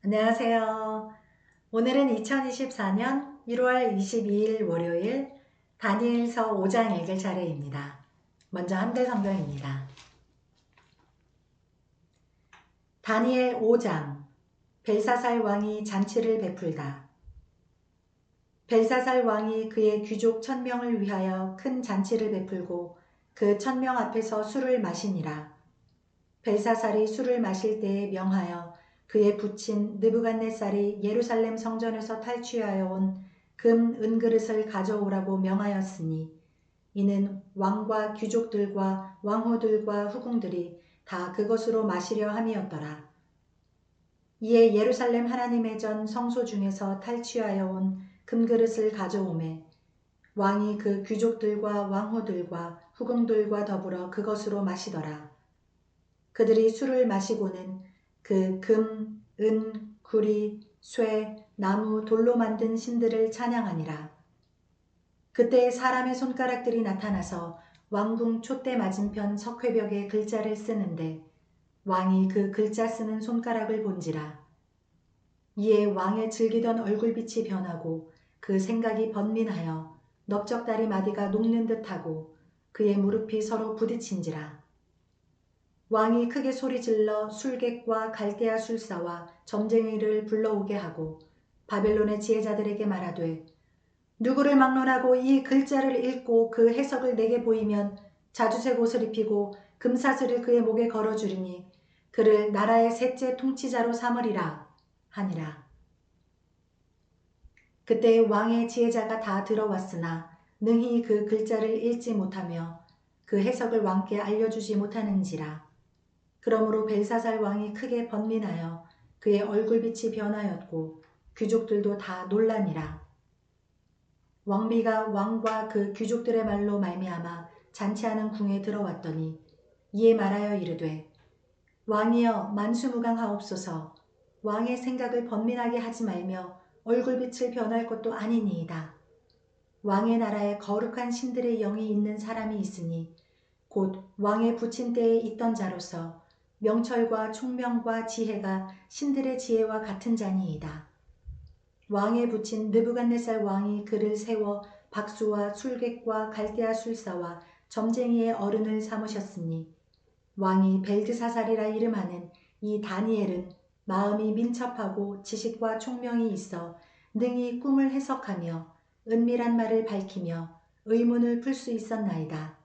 안녕하세요. 오늘은 2024년 1월 22일 월요일 다니엘서 5장 읽을 차례입니다. 먼저 한글 성경입니다. 다니엘 5장 벨사살 왕이 잔치를 베풀다. 벨사살 왕이 그의 귀족 1000명을 위하여 큰 잔치를 베풀고 그 1000명 앞에서 술을 마시니라. 벨사살이 술을 마실 때에 명하여 그의 부친 느부갓네살이 예루살렘 성전에서 탈취하여 온 금, 은그릇을 가져오라고 명하였으니 이는 왕과 귀족들과 왕후들과 후궁들이 다 그것으로 마시려 함이었더라. 이에 예루살렘 하나님의 전 성소 중에서 탈취하여 온 금그릇을 가져오매 왕이 그 귀족들과 왕후들과 후궁들과 더불어 그것으로 마시더라. 그들이 술을 마시고는 그 금, 은, 구리, 쇠, 나무, 돌로 만든 신들을 찬양하니라. 그때 사람의 손가락들이 나타나서 왕궁 촛대 맞은편 석회벽에 글자를 쓰는데 왕이 그 글자 쓰는 손가락을 본지라. 이에 왕의 즐기던 얼굴빛이 변하고 그 생각이 번민하여 넓적다리 마디가 녹는 듯하고 그의 무릎이 서로 부딪힌지라. 왕이 크게 소리질러 술객과 갈대아 술사와 점쟁이를 불러오게 하고 바벨론의 지혜자들에게 말하되 누구를 막론하고 이 글자를 읽고 그 해석을 내게 보이면 자주색 옷을 입히고 금사슬을 그의 목에 걸어주리니 그를 나라의 셋째 통치자로 삼으리라 하니라. 그때 왕의 지혜자가 다 들어왔으나 능히 그 글자를 읽지 못하며 그 해석을 왕께 알려주지 못하는지라. 그러므로 벨사살 왕이 크게 번민하여 그의 얼굴빛이 변하였고 귀족들도 다 놀라니라. 왕비가 왕과 그 귀족들의 말로 말미암아 잔치하는 궁에 들어왔더니 이에 말하여 이르되 왕이여 만수무강하옵소서. 왕의 생각을 번민하게 하지 말며 얼굴빛을 변할 것도 아니니이다. 왕의 나라에 거룩한 신들의 영이 있는 사람이 있으니 곧 왕의 부친 때에 있던 자로서 명철과 총명과 지혜가 신들의 지혜와 같은 자니이다. 왕의 부친 느부갓네살 왕이 그를 세워 박수와 술객과 갈대아 술사와 점쟁이의 어른을 삼으셨으니 왕이 벨드사살이라 이름하는 이 다니엘은 마음이 민첩하고 지식과 총명이 있어 능히 꿈을 해석하며 은밀한 말을 밝히며 의문을 풀 수 있었나이다.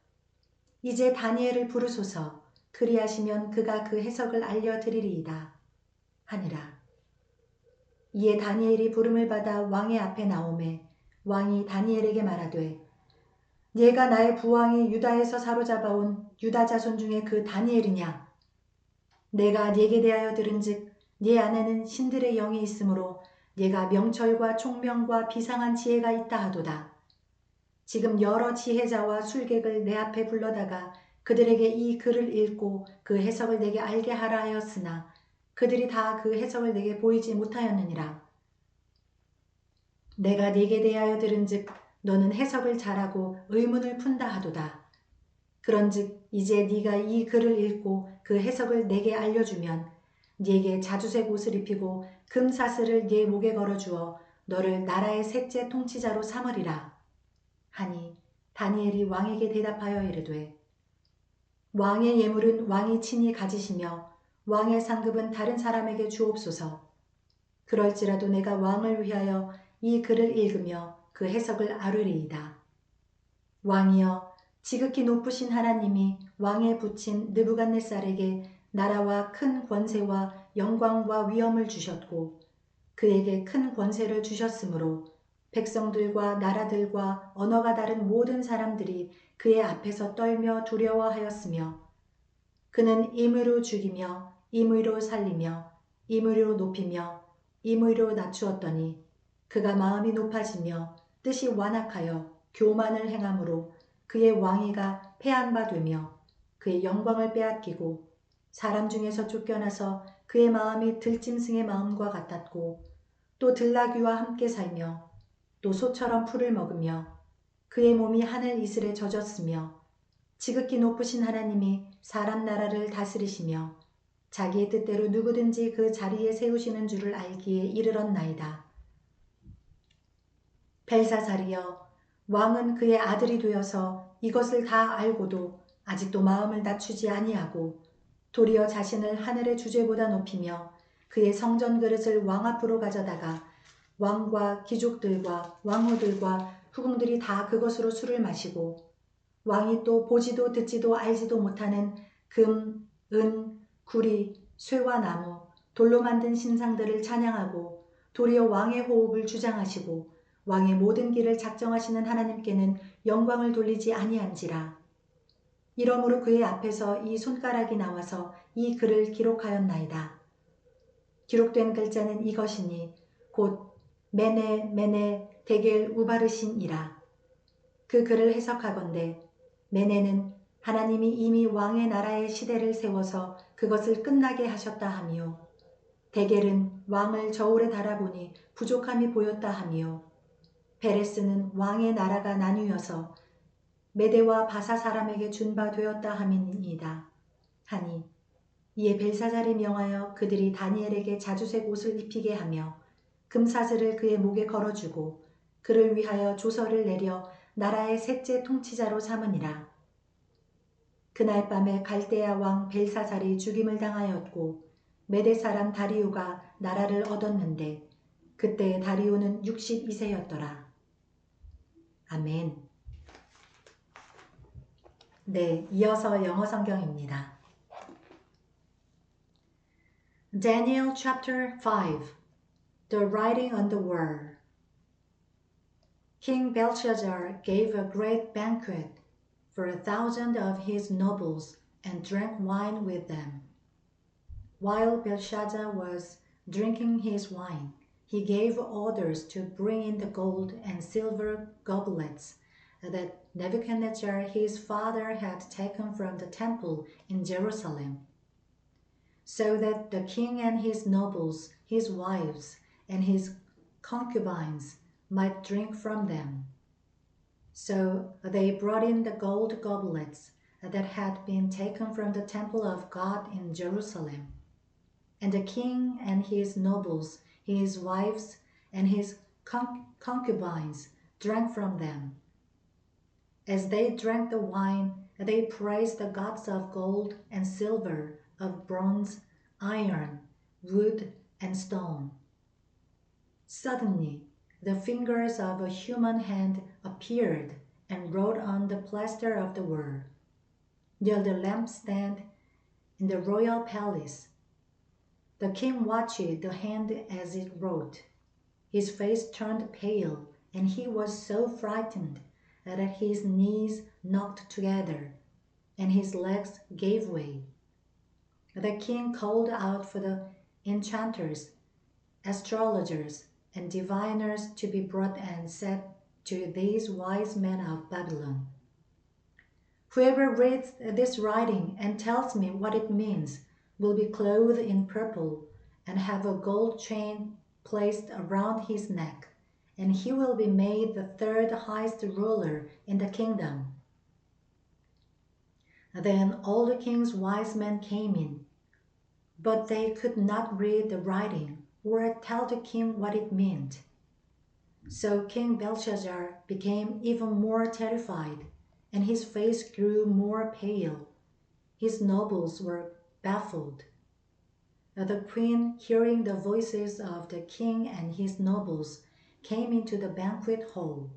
이제 다니엘을 부르소서. 그리하시면 그가 그 해석을 알려드리리이다 하니라. 이에 다니엘이 부름을 받아 왕의 앞에 나오매 왕이 다니엘에게 말하되 네가 나의 부왕이 유다에서 사로잡아온 유다 자손 중에 그 다니엘이냐? 내가 네게 대하여 들은즉 네 안에는 신들의 영이 있으므로 네가 명철과 총명과 비상한 지혜가 있다 하도다. 지금 여러 지혜자와 술객을 내 앞에 불러다가 그들에게 이 글을 읽고 그 해석을 내게 알게 하라 하였으나 그들이 다 그 해석을 내게 보이지 못하였느니라. 내가 네게 대하여 들은즉 너는 해석을 잘하고 의문을 푼다 하도다. 그런즉 이제 네가 이 글을 읽고 그 해석을 내게 알려주면 네게 자주색 옷을 입히고 금사슬을 네 목에 걸어주어 너를 나라의 셋째 통치자로 삼으리라 하니 다니엘이 왕에게 대답하여 이르되 왕의 예물은 왕이 친히 가지시며 왕의 상급은 다른 사람에게 주옵소서. 그럴지라도 내가 왕을 위하여 이 글을 읽으며 그 해석을 아뢰리이다. 왕이여 지극히 높으신 하나님이 왕의 부친 느부갓네살에게 나라와 큰 권세와 영광과 위엄을 주셨고 그에게 큰 권세를 주셨으므로 백성들과 나라들과 언어가 다른 모든 사람들이 그의 앞에서 떨며 두려워하였으며 그는 임의로 죽이며 임의로 살리며 임의로 높이며 임의로 낮추었더니 그가 마음이 높아지며 뜻이 완악하여 교만을 행함으로 그의 왕위가 패한 바 되며 그의 영광을 빼앗기고 사람 중에서 쫓겨나서 그의 마음이 들짐승의 마음과 같았고 또 들나귀와 함께 살며 또 소처럼 풀을 먹으며 그의 몸이 하늘 이슬에 젖었으며 지극히 높으신 하나님이 사람 나라를 다스리시며 자기의 뜻대로 누구든지 그 자리에 세우시는 줄을 알기에 이르렀나이다. 벨사살이여, 왕은 그의 아들이 되어서 이것을 다 알고도 아직도 마음을 낮추지 아니하고 도리어 자신을 하늘의 주제보다 높이며 그의 성전 그릇을 왕 앞으로 가져다가 왕과 귀족들과 왕후들과 후궁들이 다 그것으로 술을 마시고 왕이 또 보지도 듣지도 알지도 못하는 금, 은, 구리, 쇠와 나무, 돌로 만든 신상들을 찬양하고 도리어 왕의 호흡을 주장하시고 왕의 모든 길을 작정하시는 하나님께는 영광을 돌리지 아니한지라. 이러므로 그의 앞에서 이 손가락이 나와서 이 글을 기록하였나이다. 기록된 글자는 이것이니 곧 메네 메네 데겔 우바르신이라. 그 글을 해석하건대 메네는 하나님이 이미 왕의 나라의 시대를 세워서 그것을 끝나게 하셨다 하며, 데겔은 왕을 저울에 달아보니 부족함이 보였다 하며, 베레스는 왕의 나라가 나뉘어서 메대와 바사 사람에게 준 바 되었다 함이니이다 하니, 이에 벨사살이 명하여 그들이 다니엘에게 자주색 옷을 입히게 하며 금사슬을 그의 목에 걸어주고 그를 위하여 조서를 내려 나라의 셋째 통치자로 삼으니라. 그날 밤에 갈대아 왕 벨사살이 죽임을 당하였고 메대 사람 다리오가 나라를 얻었는데 그때 다리오는 62세였더라. 아멘. 네, 이어서 영어 성경입니다. Daniel chapter 5 The writing on the wall. King Belshazzar gave a great banquet for 1,000 of his nobles and drank wine with them. While Belshazzar was drinking his wine, he gave orders to bring in the gold and silver goblets that Nebuchadnezzar his father had taken from the temple in Jerusalem, so that the king and his nobles, his wives, and his concubines might drink from them. So they brought in the gold goblets that had been taken from the temple of God in Jerusalem. And the king and his nobles, his wives, and his concubines drank from them. As they drank the wine, they praised the gods of gold and silver, of bronze, iron, wood, and stone. Suddenly, the fingers of a human hand appeared and wrote on the plaster of the wall, near the lampstand in the royal palace. The king watched the hand as it wrote. His face turned pale, and he was so frightened that his knees knocked together, and his legs gave way. The king called out for the enchanters, astrologers, and diviners to be brought and said to these wise men of Babylon, "Whoever reads this writing and tells me what it means will be clothed in purple and have a gold chain placed around his neck, and he will be made the third highest ruler in the kingdom." Then all the king's wise men came in, but they could not read the writing or tell the king what it meant. So King Belshazzar became even more terrified, and his face grew more pale. His nobles were baffled. The queen, hearing the voices of the king and his nobles, came into the banquet hall.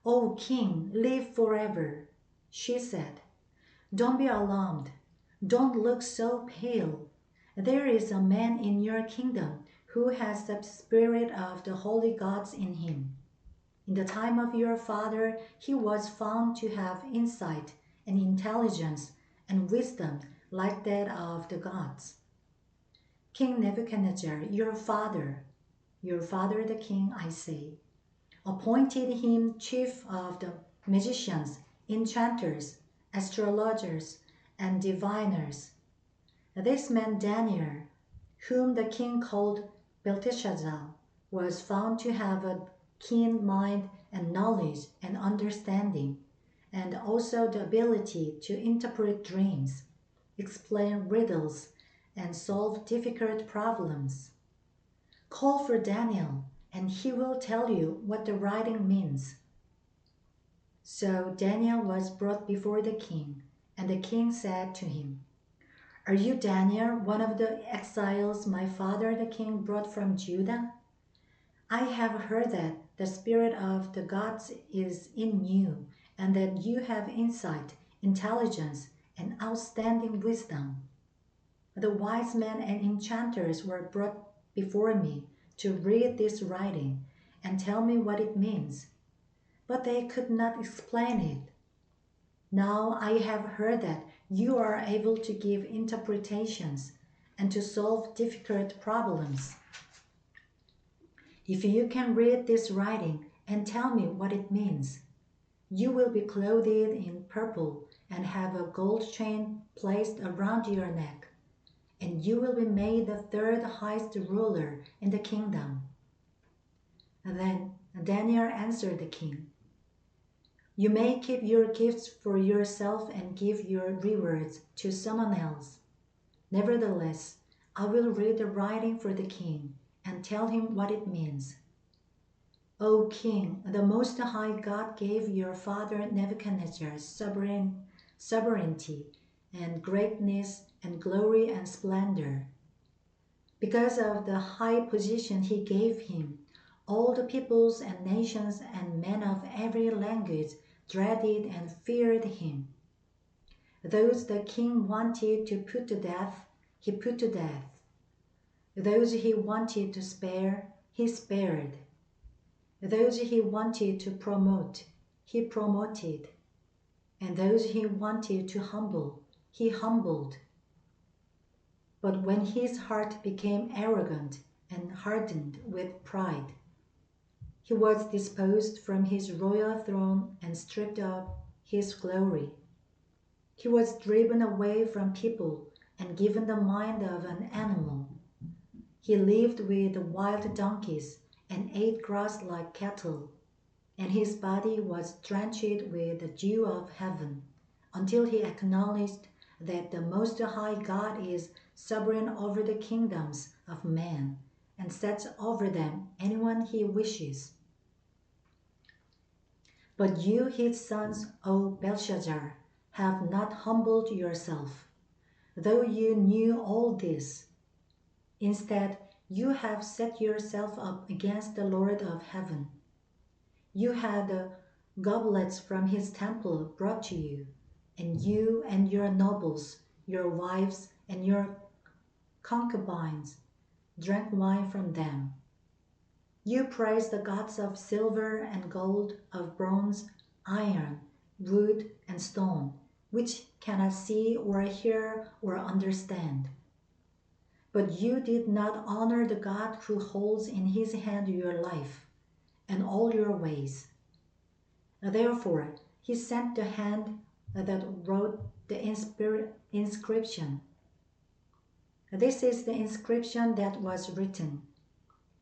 "O king, live forever," she said. "Don't be alarmed. Don't look so pale. There is a man in your kingdom who has the spirit of the holy gods in him. In the time of your father, he was found to have insight and intelligence and wisdom like that of the gods. King Nebuchadnezzar, your father the king, I say, appointed him chief of the magicians, enchanters, astrologers, and diviners. This man Daniel, whom the king called Belteshazzar, was found to have a keen mind and knowledge and understanding, and also the ability to interpret dreams, explain riddles, and solve difficult problems. Call for Daniel, and he will tell you what the writing means." So Daniel was brought before the king, and the king said to him, "Are you Daniel, one of the exiles my father the king brought from Judah? I have heard that the spirit of the gods is in you, and that you have insight, intelligence, and outstanding wisdom. The wise men and enchanters were brought before me to read this writing and tell me what it means, but they could not explain it. Now I have heard that you are able to give interpretations and to solve difficult problems. If you can read this writing and tell me what it means, you will be clothed in purple and have a gold chain placed around your neck, and you will be made the third highest ruler in the kingdom." Then Daniel answered the king, "You may keep your gifts for yourself and give your rewards to someone else. Nevertheless, I will read the writing for the king and tell him what it means. O king, the Most High God gave your father Nebuchadnezzar sovereignty and greatness and glory and splendor. Because of the high position he gave him, all the peoples and nations and men of every language dreaded and feared him. Those the king wanted to put to death, he put to death. Those he wanted to spare, he spared. Those he wanted to promote, he promoted. And those he wanted to humble, he humbled. But when his heart became arrogant and hardened with pride, he was disposed from his royal throne and stripped of his glory. He was driven away from people and given the mind of an animal. He lived with wild donkeys and ate grass like cattle, and his body was drenched with the dew of heaven, until he acknowledged that the Most High God is sovereign over the kingdoms of men and sets over them anyone he wishes. But you, his sons, O Belshazzar, have not humbled yourself, though you knew all this. Instead, you have set yourself up against the Lord of heaven. You had the goblets from his temple brought to you, and you and your nobles, your wives, and your concubines drank wine from them. You praised the gods of silver and gold, of bronze, iron, wood, and stone, which cannot see or hear or understand. But you did not honor the God who holds in his hand your life and all your ways. Therefore, he sent the hand that wrote the inscription. This is the inscription that was written: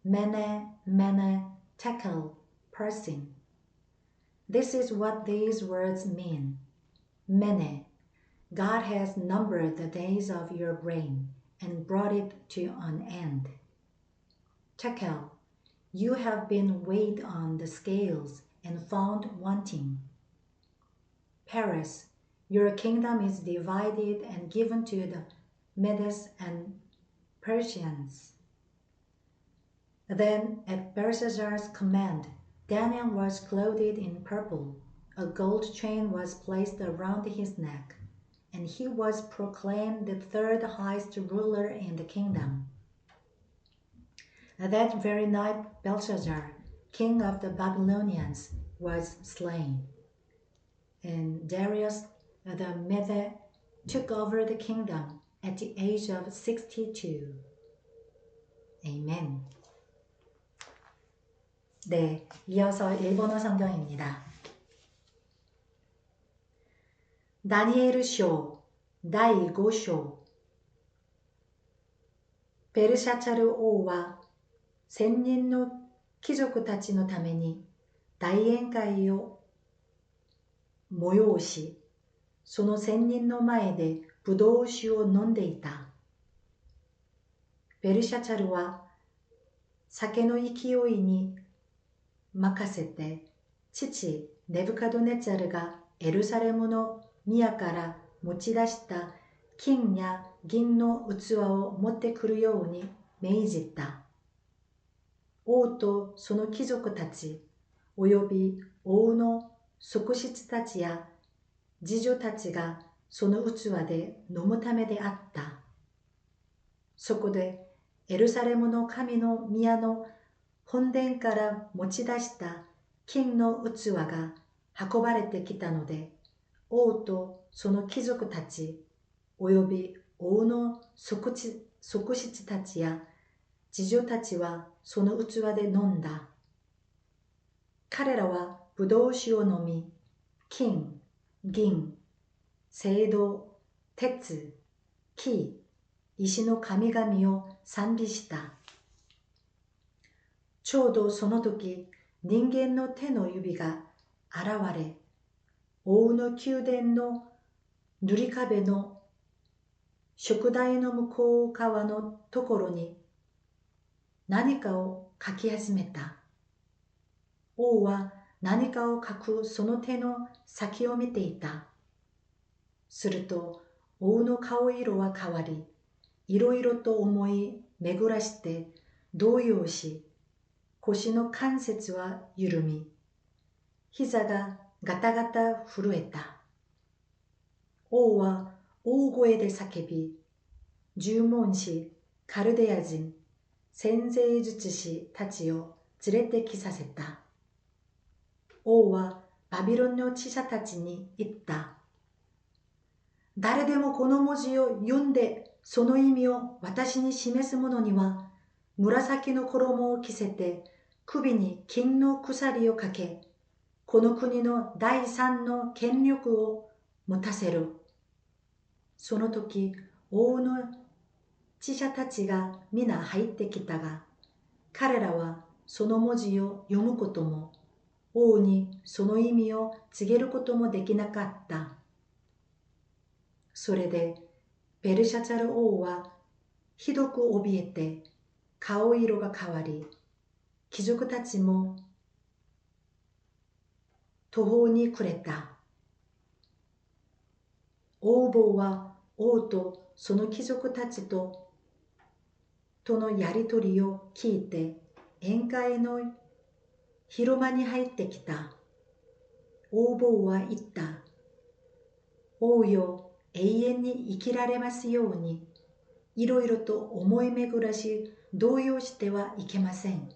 Mene, Mene, Tekel, Parsin. This is what these words mean. Mene, God has numbered the days of your reign and brought it to an end. Tekel, you have been weighed on the scales and found wanting. Peres, your kingdom is divided and given to the Medes and Persians. Then, at Belshazzar's command, Daniel was clothed in purple, a gold chain was placed around his neck, and he was proclaimed the third highest ruler in the kingdom. That very night, Belshazzar, king of the Babylonians, was slain, and Darius the Mede took over the kingdom at the age of 62. Amen. 네, 이어서 일본어 성경입니다. 다니엘 쇼第5章。ベルシャチャル王は1000人の貴族たちのために大宴会を催し、その1000人の前でブドウ酒を飲んでいた。ベルシャチャルは酒の勢いに任せて、父ネブカドネツァルがエルサレムの宮から持ち出した金や銀の器を持ってくるように命じた。王とその貴族たち、および王の側室たちや侍女たちがその器で飲むためであった。そこでエルサレムの神の宮の本殿から持ち出した金の器が運ばれてきたので、王とその貴族たち、および王の側室たちや侍女たちはその器で飲んだ。彼らはブドウ酒を飲み、金、銀、青銅、鉄、木、石の神々を賛美した。ちょうどその時、人間の手の指が現れ、王の宮殿の塗り壁の燭台の向こう側のところに何かを書き始めた。王は何かを書くその手の先を見ていた。すると王の顔色は変わり、いろいろと思い巡らして動揺し、腰の関節は緩み、膝がガタガタ震えた。王は大声で叫び、十文士、カルデア人、先生術師たちを連れてきさせた。王はバビロンの知者たちに言った。誰でもこの文字を読んでその意味を私に示す者には、紫の衣を着せて首に金の鎖をかけ、この国の第三の権力を持たせる。その時、王の知者たちが皆入ってきたが、彼らはその文字を読むことも、王にその意味を告げることもできなかった。それでベルシャツァル王はひどく怯えて顔色が変わり、貴族たちも途方に暮れた。王母は王とその貴族たちとのやりとりを聞いて宴会の広間に入ってきた。王母は言った。王よ、永遠に生きられますように、いろいろと思い巡らし動揺してはいけません。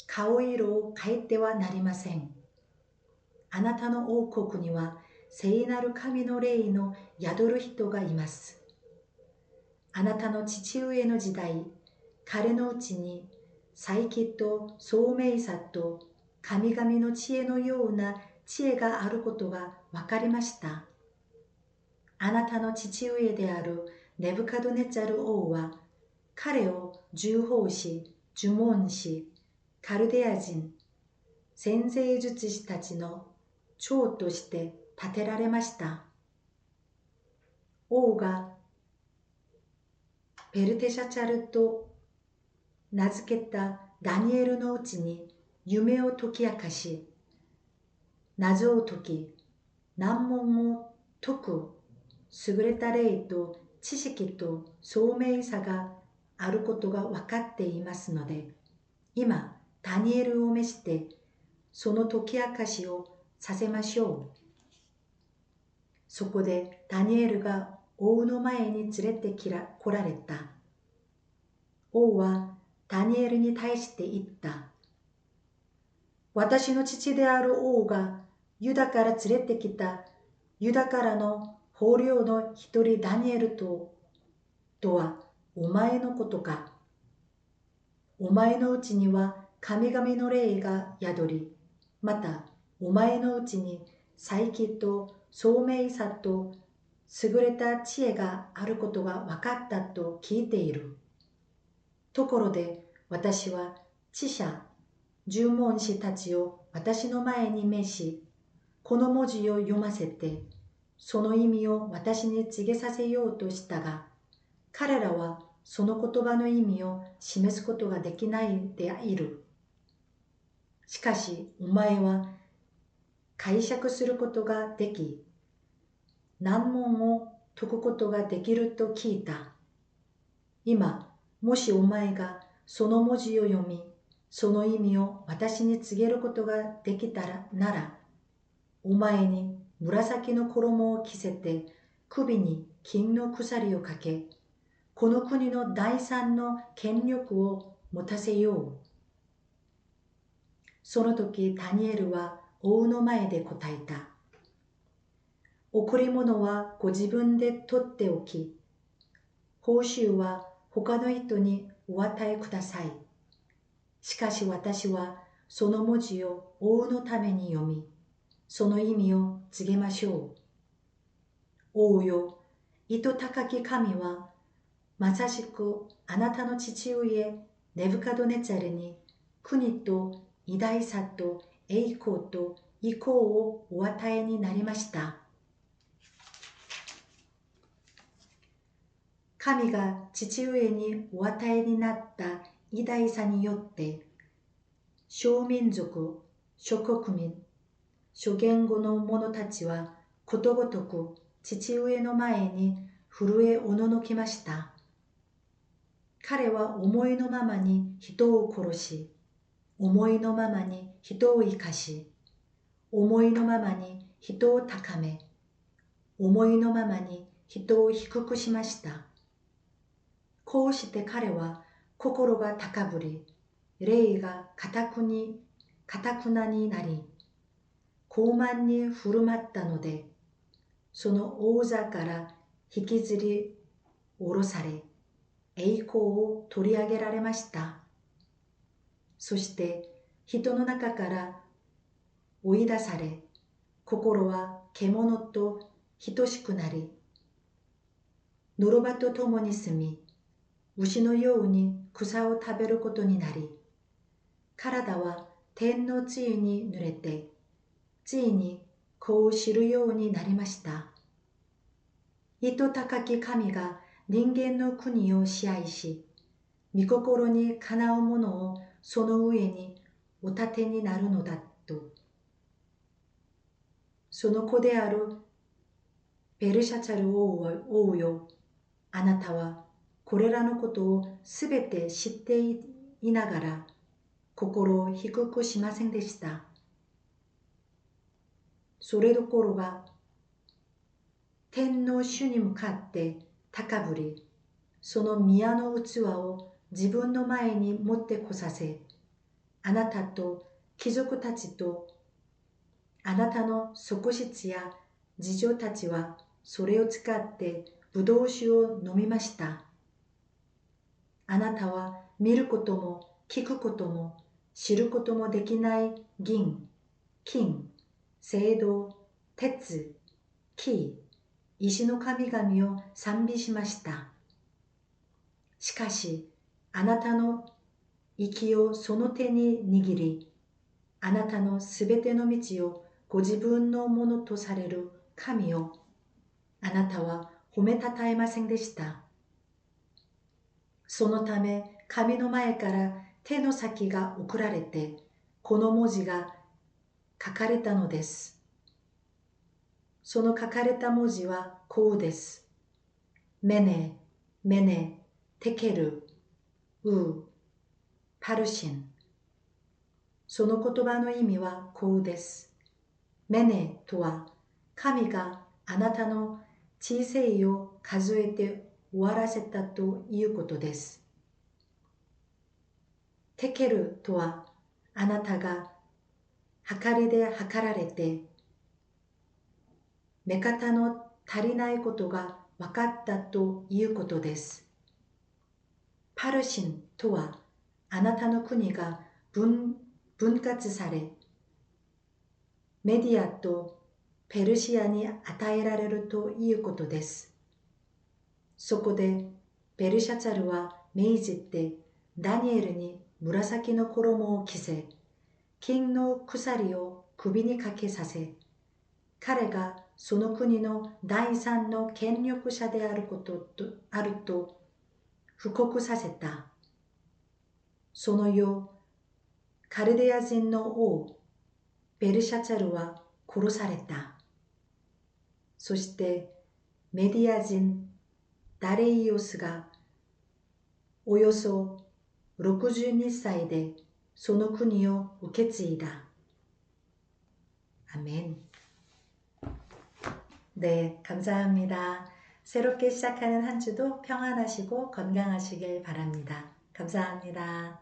顔色を変えてはなりません。あなたの王国には聖なる神の霊の宿る人がいます。あなたの父上の時代、彼のうちに才気と聡明さと神々の知恵のような知恵があることが分かりました。あなたの父上であるネブカドネツァル王は、彼を従法師、呪文師、カルデア人、先生術師たちの長として立てられました。王がペルテシャチャルと名付けたダニエルのうちに夢を解き明かし、謎を解き、難問を解く優れた霊と知識と聡明さがあることが分かっていますので、今ダニエルを召してその解き明かしをさせましょう。そこでダニエルが王の前に連れて来られた。王はダニエルに対して言った。私の父である王がユダから連れてきたユダからの捕虜の一人ダニエルとはお前のことか。お前のうちには神々の霊が宿り、またお前のうちに才気と聡明さと優れた知恵があることが分かったと聞いている。ところで私は知者、十文士たちを私の前に召し、この文字を読ませて、その意味を私に告げさせようとしたが、彼らはその言葉の意味を示すことができないでいる。しかし、お前は解釈することができ、難問を解くことができると聞いた。今、もしお前がその文字を読み、その意味を私に告げることができたらなら、お前に紫の衣を着せて、首に金の鎖をかけ、この国の第三の権力を持たせよう。その時ダニエルは王の前で答えた。贈り物はご自分で取っておき、報酬は他の人にお与えください。しかし私はその文字を王のために読み、その意味を告げましょう。王よ、意図高き神は、まさしくあなたの父上ネブカドネツァルに国と偉大さと栄光と意向をお与えになりました。神が父上にお与えになった偉大さによって、諸民族、諸国民、諸言語の者たちはことごとく父上の前に震えおののきました。彼は思いのままに人を殺し、思いのままに人を生かし、思いのままに人を高め、思いのままに人を低くしました。こうして彼は心が高ぶり、霊が堅くなになり、傲慢に振る舞ったので、その王座から引きずり下ろされ、栄光を取り上げられました。そして人の中から追い出され、心は獣と等しくなり、のろばと共に住み、牛のように草を食べることになり、体は天の露に濡れて、ついに子を知るようになりました。意図高き神が人間の国を支配し、御心にかなうものをその上にお立てになるのだと。その子であるベルシャチャル王よ、あなたはこれらのことをすべて知っていながら、心を低くしませんでした。それどころが、天の主に向かって高ぶり、その宮の器を自分の前に持ってこさせ、あなたと貴族たちとあなたの側室や侍女たちはそれを使ってブドウ酒を飲みました。あなたは見ることも聞くことも知ることもできない銀、金、青銅、鉄、木、石の神々を賛美しました。しかし、あなたの息をその手に握り、あなたのすべての道をご自分のものとされる神を、あなたは褒めたたえませんでした。そのため、神の前から手の先が送られて、この文字が書かれたのです。その書かれた文字はこうです。メネ、メネ、テケル、パルシン。その言葉の意味はこうです。メネとは、神があなたの人生を数えて終わらせたということです。テケルとは、あなたが計りで測られて、目方の足りないことが分かったということです。パルシンとは、あなたの国が分割され、メディアとペルシアに与えられるということです。そこでベルシャツァルは命じてダニエルに紫の衣を着せ、金の鎖を首にかけさせ、彼がその国の第三の権力者であると布告させた。その夜、カルデア人の王、ベルシャチャルは殺された。そしてメディア人ダレイオスがおよそ62歳でその国を受け継いだ。아멘. 네, 감사합니다. 새롭게 시작하는 한 주도 평안하시고 건강하시길 바랍니다. 감사합니다.